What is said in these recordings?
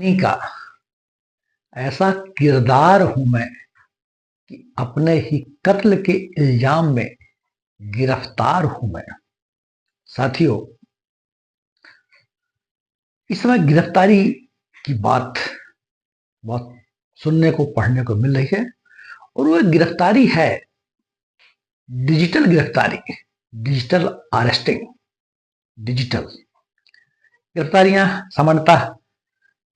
इन्हीं का ऐसा किरदार हूं मैं कि अपने ही कत्ल के इल्जाम में गिरफ्तार हूं मैं। साथियों, इस समय गिरफ्तारी की बात बहुत सुनने को पढ़ने को मिल रही है, और वो गिरफ्तारी है डिजिटल गिरफ्तारी, डिजिटल अरेस्टिंग। डिजिटल गिरफ्तारियां सामान्यतः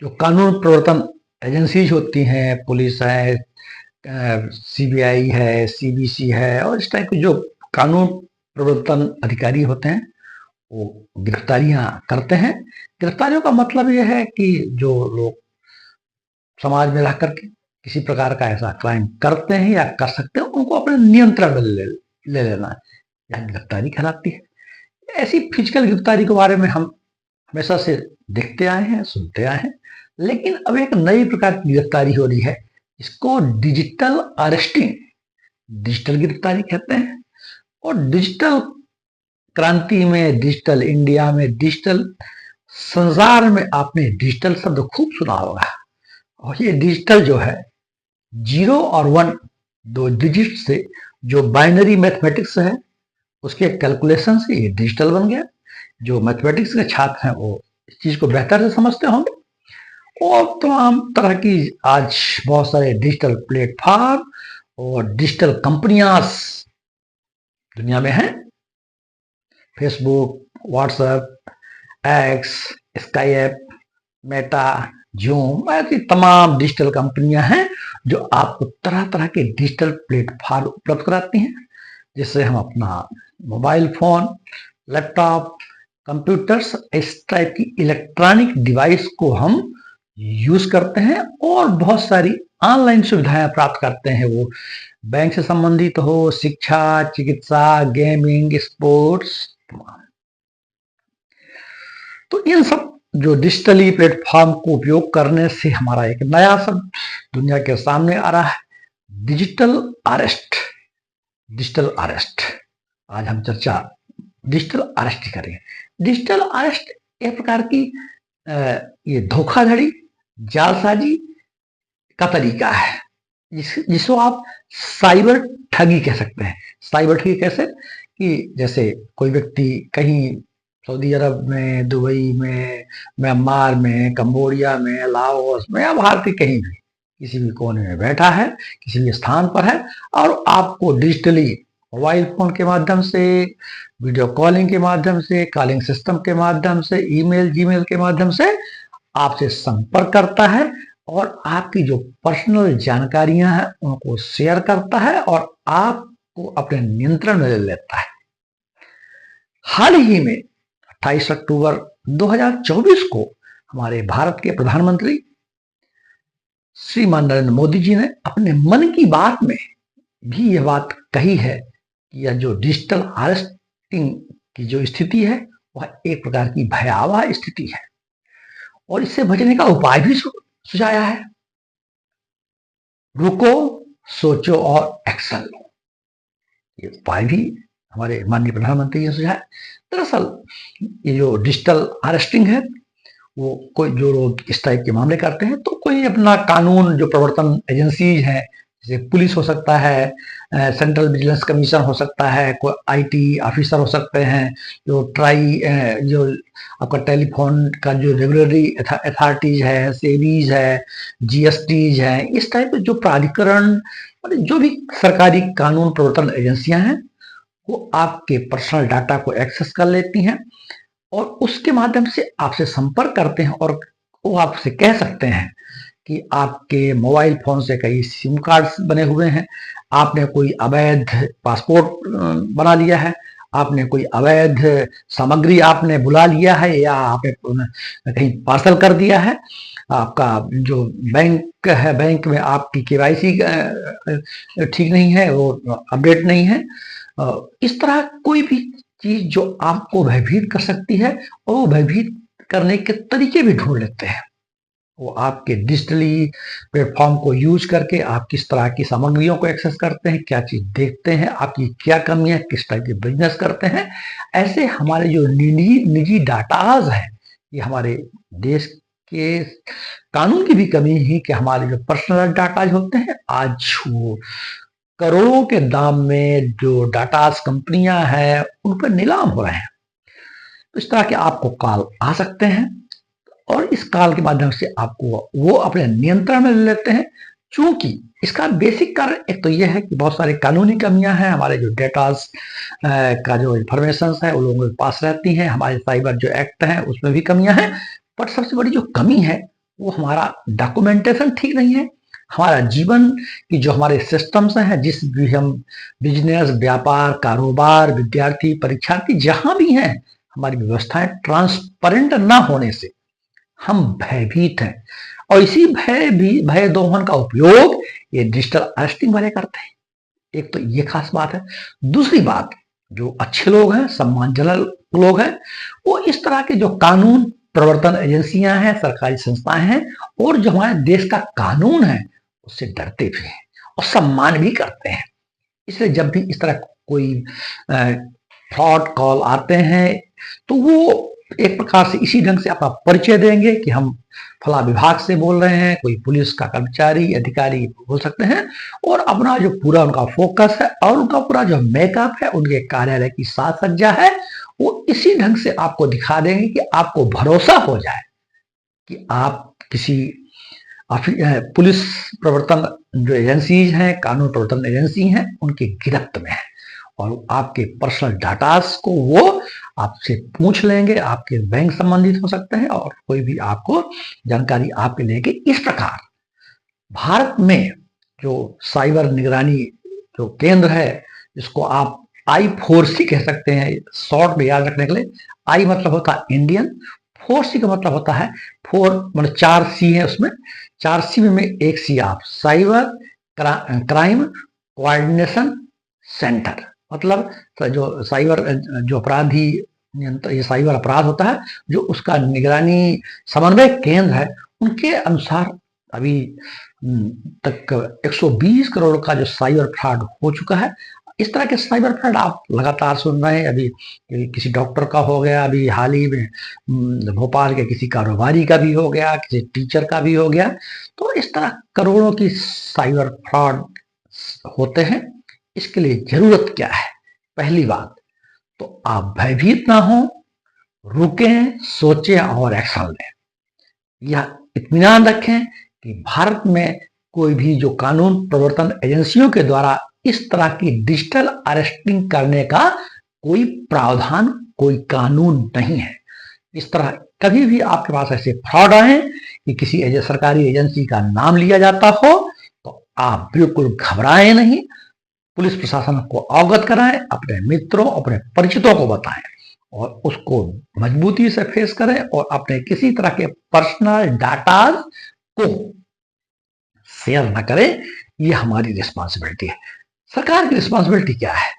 जो कानून प्रवर्तन एजेंसीज होती हैं, पुलिस है, सीबीआई है, सीबीसी है, और इस टाइप के जो कानून प्रवर्तन अधिकारी होते हैं वो गिरफ्तारियां करते हैं। गिरफ्तारियों का मतलब यह है कि जो लोग समाज में रह करके किसी प्रकार का ऐसा क्राइम करते हैं या कर सकते हैं, उनको अपने नियंत्रण में ले लेना, यह गिरफ्तारी कहलाती है। ऐसी फिजिकल गिरफ्तारी के बारे में हम हमेशा से देखते आए हैं, सुनते आए हैं, लेकिन अब एक नई प्रकार की गिरफ्तारी हो रही है। इसको डिजिटल अरेस्टिंग, डिजिटल गिरफ्तारी कहते हैं। और डिजिटल क्रांति में, डिजिटल इंडिया में, डिजिटल संसार में आपने डिजिटल शब्द खूब सुना होगा। और ये डिजिटल जो है, 0 और 1 दो डिजिट से जो बाइनरी मैथमेटिक्स है उसके कैलकुलेशन से ये डिजिटल बन गया। जो मैथमेटिक्स के छात्र हैं वो इस चीज को बेहतर से समझते होंगे। और तमाम तरह की आज बहुत सारे डिजिटल प्लेटफॉर्म और डिजिटल कंपनियां दुनिया में हैं। Facebook, WhatsApp, x, Skype, Meta, zoom, ऐसी तमाम डिजिटल कंपनियां हैं जो आपको तरह तरह के डिजिटल प्लेटफॉर्म उपलब्ध कराती हैं, जिससे हम अपना मोबाइल फोन, लैपटॉप, कंप्यूटर्स, इस टाइप की इलेक्ट्रॉनिक डिवाइस को हम यूज करते हैं और बहुत सारी ऑनलाइन सुविधाएं प्राप्त करते हैं। वो बैंक से संबंधित हो, शिक्षा, चिकित्सा, गेमिंग, स्पोर्ट्स। तो इन सब जो डिजिटली प्लेटफॉर्म को उपयोग करने से हमारा एक नया शब्द दुनिया के सामने आ रहा है, डिजिटल अरेस्ट। डिजिटल अरेस्ट, आज हम चर्चा डिजिटल अरेस्ट करेंगे। डिजिटल अरेस्ट एक प्रकार की ये धोखाधड़ी, जालसाजी का तरीका है, जिसको आप साइबर ठगी कह सकते हैं। साइबर ठगी कैसे? कि जैसे कोई व्यक्ति कहीं सऊदी अरब में, दुबई में, म्यांमार में, कंबोडिया में, लाओस में या भारत के कहीं भी किसी भी कोने में बैठा है, किसी भी स्थान पर है, और आपको डिजिटली मोबाइल फोन के माध्यम से, वीडियो कॉलिंग के माध्यम से, कॉलिंग सिस्टम के माध्यम से, ईमेल, जीमेल के माध्यम से आपसे संपर्क करता है और आपकी जो पर्सनल जानकारियां हैं उनको शेयर करता है और आपको अपने नियंत्रण में ले लेता है। हाल ही में 28 अक्टूबर 2024 को हमारे भारत के प्रधानमंत्री श्रीमान नरेंद्र मोदी जी ने अपने मन की बात में भी यह बात कही है कि यह जो डिजिटल अरेस्टिंग की जो स्थिति है वह एक प्रकार की भयावह स्थिति है और इससे बचने का उपाय भी सुझाया है। रुको, सोचो और एक्शन लो, ये उपाय भी हमारे माननीय प्रधानमंत्री ने सुझाया। दरअसल ये जो डिजिटल अरेस्टिंग है, वो कोई जो लोग इस टाइप के मामले करते हैं तो कोई अपना कानून जो प्रवर्तन एजेंसीज है, जैसे पुलिस हो सकता है, सेंट्रल विजिलेंस कमीशन हो सकता है, कोई आईटी ऑफिसर हो सकते हैं, जो जो आपका टेलीफोन का जो रेगुलेटरी अथॉरिटीज है, सेबीज है, जीएसटीज है, इस टाइप के जो प्राधिकरण, जो भी सरकारी कानून प्रवर्तन एजेंसियां हैं, वो आपके पर्सनल डाटा को एक्सेस कर लेती हैं और उसके माध्यम से आपसे संपर्क करते हैं और वो आपसे कह सकते हैं कि आपके मोबाइल फोन से कई सिम कार्ड्स बने हुए हैं, आपने कोई अवैध पासपोर्ट बना लिया है, आपने कोई अवैध सामग्री आपने बुला लिया है या आपने कहीं पार्सल कर दिया है, आपका जो बैंक है, बैंक में आपकी केवाईसी ठीक नहीं है, वो अपडेट नहीं है। इस तरह कोई भी चीज जो आपको भयभीत कर सकती है और वो भयभीत करने के तरीके भी ढूंढ लेते हैं। वो आपके डिजिटली प्लेटफॉर्म को यूज करके आप किस तरह की सामग्रियों को एक्सेस करते हैं, क्या चीज देखते हैं, आपकी क्या कमियां, किस टाइप के बिजनेस करते हैं, ऐसे हमारे जो निजी डाटाज है, ये हमारे देश कि कानून की भी कमी है कि हमारे जो पर्सनल डाटा होते हैं आज वो करोड़ों के दाम में जो डाटा कंपनियां हैं उन पर नीलाम हो रहे हैं। तो इस तरह के आपको कॉल आ सकते हैं और इस कॉल के माध्यम से आपको वो अपने नियंत्रण में ले लेते हैं। चूंकि इसका बेसिक कारण एक तो यह है कि बहुत सारी कानूनी कमियां हैं, हमारे जो डेटास का जो इंफॉर्मेशन है वो लोगों के पास रहती हैं, हमारे साइबर जो एक्ट है उसमें भी कमियां हैं। बट सबसे बड़ी जो कमी है वो हमारा डॉक्यूमेंटेशन ठीक नहीं है। हमारा जीवन की जो हमारे सिस्टम्स हैं, जिस भी हम बिजनेस, व्यापार, कारोबार, विद्यार्थी, परीक्षार्थी जहां भी हैं, हमारी व्यवस्थाएं ट्रांसपेरेंट ना होने से हम भयभीत हैं और इसी भय दोहन का उपयोग ये डिजिटल अरेस्टिंग वाले करते हैं। एक तो ये खास बात है। दूसरी बात, जो अच्छे लोग हैं, सम्मानजनक लोग हैं, वो इस तरह के जो कानून प्रवर्तन एजेंसियां हैं, सरकारी संस्थाएं हैं और जो हमारे देश का कानून है उससे डरते भी हैं और सम्मान भी करते हैं। इसलिए जब भी इस तरह कोई फ्रॉड कॉल आते हैं तो वो एक प्रकार से इसी ढंग से अपना परिचय देंगे कि हम फला विभाग से बोल रहे हैं, कोई पुलिस का कर्मचारी, अधिकारी बोल सकते हैं, और अपना जो पूरा उनका फोकस है और उनका पूरा जो मेकअप है, उनके कार्यालय की साज सज्जा है, वो इसी ढंग से आपको दिखा देंगे कि आपको भरोसा हो जाए कि आप किसी पुलिस प्रवर्तन जो एजेंसीज हैं, कानून प्रवर्तन एजेंसी हैं, उनकी गिरफ्त में है और आपके पर्सनल डाटास को वो आपसे पूछ लेंगे। आपके बैंक संबंधित हो सकते हैं और कोई भी आपको जानकारी आपके लेंगे। इस प्रकार भारत में जो साइबर निगरानी जो केंद्र है, जिसको आप I4C कह सकते हैं शॉर्ट में याद रखने के लिए। आई मतलब होता है इंडियन, 4C का मतलब होता है, 4 मतलब 4C है उसमें, 4C में एक C आप साइबर क्राइम कोऑर्डिनेशन सेंटर, मतलब जो साइबर जो अपराधी ये साइबर अपराध होता है जो उसका निगरानी समन्वय केंद्र है, उनके अनुसार अभी तक 120 करोड़ का जो साइबर फ्रॉड हो चुका है। इस तरह के साइबर फ्रॉड आप लगातार सुन रहे हैं। अभी किसी डॉक्टर का हो गया, अभी हाल ही में भोपाल के किसी कारोबारी का भी हो गया, किसी टीचर का भी हो गया। तो इस तरह करोड़ों की साइबर फ्रॉड होते हैं। इसके लिए जरूरत क्या है? पहली बात तो आप भयभीत ना हो, रुकें, सोचें और एक्शन लें। यह इत्मीनान रखें कि भारत में कोई भी जो कानून प्रवर्तन एजेंसियों के द्वारा इस तरह की डिजिटल अरेस्टिंग करने का कोई प्रावधान, कोई कानून नहीं है। इस तरह कभी भी आपके पास ऐसे फ्रॉड आए कि किसी सरकारी एजेंसी का नाम लिया जाता हो तो आप बिल्कुल घबराएं नहीं, पुलिस प्रशासन को अवगत कराएं, अपने मित्रों, अपने परिचितों को बताएं और उसको मजबूती से फेस करें और अपने किसी तरह के पर्सनल डाटा को शेयर ना करें। ये हमारी रिस्पॉन्सिबिलिटी है। सरकार की रिस्पॉन्सिबिलिटी क्या है?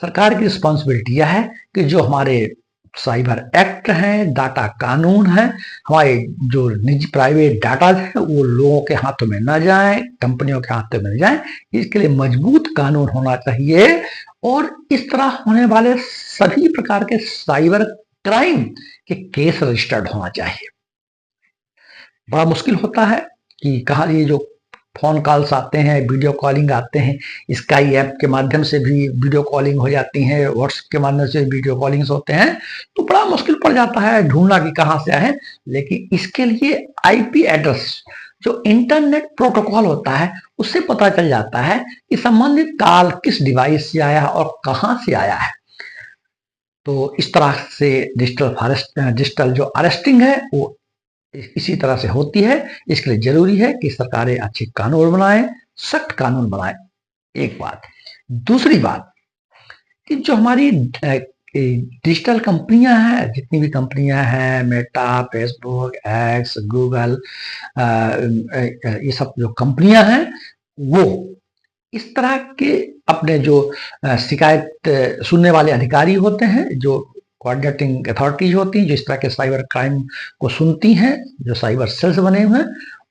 सरकार की रिस्पॉन्सिबिलिटी यह है कि जो हमारे साइबर एक्ट हैं, डाटा कानून है, हमारे जो निजी प्राइवेट डाटा है वो लोगों के हाथों में ना जाए, कंपनियों के हाथों में न जाए। इसके लिए मजबूत कानून होना चाहिए और इस तरह होने वाले सभी प्रकार के साइबर क्राइम के केस रजिस्टर्ड होना चाहिए। बड़ा मुश्किल होता है कि कहाँ ये जो फोन कॉल्स आते हैं, वीडियो कॉलिंग आते हैं, स्काई ऐप के माध्यम से भी वीडियो कॉलिंग हो जाती है, व्हाट्सएप के माध्यम से वीडियो कॉलिंग्स होते हैं, तो बड़ा मुश्किल पड़ जाता है ढूंढना कि कहाँ से आए। लेकिन इसके लिए आईपी एड्रेस जो इंटरनेट प्रोटोकॉल होता है उससे पता चल जाता है कि संबंधित कॉल किस डिवाइस से आया और कहाँ से आया है। तो इस तरह से डिजिटल जो अरेस्टिंग है वो इसी तरह से होती है। इसके लिए जरूरी है कि सरकारें अच्छे कानून बनाएं, सख्त कानून बनाएं, एक बात। दूसरी बात कि जो हमारी डिजिटल कंपनियां हैं, जितनी भी कंपनियां हैं, मेटा, फेसबुक, एक्स, गूगल, ये सब जो कंपनियां हैं वो इस तरह के अपने जो शिकायत सुनने वाले अधिकारी होते हैं, जो कोऑर्डिनेटिंग अथॉरिटीज होती हैं, जो इस तरह के साइबर क्राइम को सुनती हैं, जो साइबर सेल्स बने हुए हैं,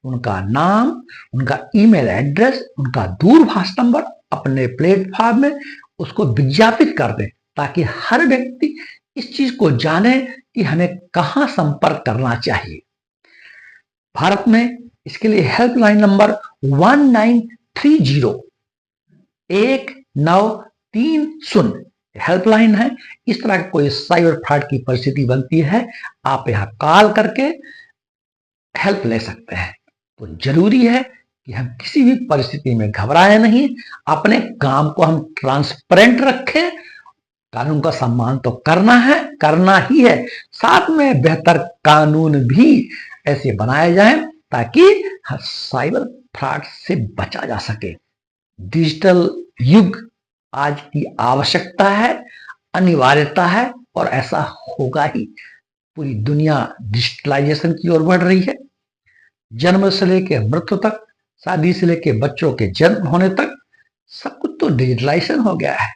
उनका नाम, उनका ईमेल एड्रेस, उनका दूरभाष नंबर अपने प्लेटफॉर्म में उसको विज्ञापित कर दें ताकि हर व्यक्ति इस चीज को जाने कि हमें कहाँ संपर्क करना चाहिए। भारत में इसके लिए हेल्पलाइन नंबर 1930 1930 हेल्पलाइन है। इस तरह का कोई साइबर फ्रॉड की परिस्थिति बनती है, आप यहां कॉल करके हेल्प ले सकते हैं। तो जरूरी है कि हम किसी भी परिस्थिति में घबराएं नहीं, अपने काम को हम ट्रांसपेरेंट रखें। कानून का सम्मान तो करना है, करना ही है, साथ में बेहतर कानून भी ऐसे बनाए जाएं ताकि साइबर फ्रॉड से बचा जा सके। डिजिटल युग आज की आवश्यकता है, अनिवार्यता है, और ऐसा होगा ही। पूरी दुनिया डिजिटलाइजेशन की ओर बढ़ रही है। जन्म से लेकर मृत्यु तक, शादी से लेकर बच्चों के जन्म होने तक सब कुछ तो डिजिटलाइजेशन हो गया है।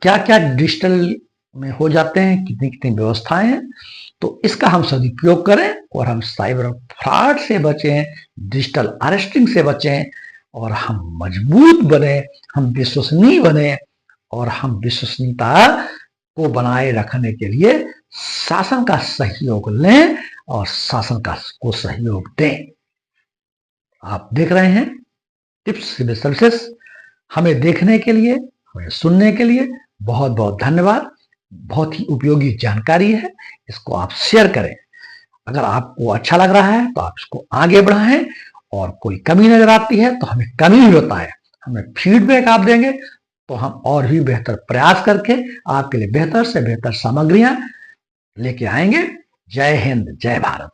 क्या क्या डिजिटल में हो जाते हैं, कितनी कितनी व्यवस्थाएं हैं। तो इसका हम सदुपयोग करें और हम साइबर फ्रॉड से बचें, डिजिटल अरेस्टिंग से बचें, और हम मजबूत बने, हम विश्वसनीय बने, और हम विश्वसनीयता को बनाए रखने के लिए शासन का सहयोग लें और शासन को सहयोग दें। आप देख रहे हैं टिप्स सिविल सर्विसेज। हमें देखने के लिए, हमें सुनने के लिए बहुत बहुत धन्यवाद। बहुत ही उपयोगी जानकारी है, इसको आप शेयर करें। अगर आपको अच्छा लग रहा है तो आप इसको आगे बढ़ाएं, और कोई कमी नजर आती है तो हमें कमी ही बताएं, हमें फीडबैक आप देंगे तो हम और भी बेहतर प्रयास करके आपके लिए बेहतर से बेहतर सामग्रियां लेके आएंगे। जय हिंद, जय भारत।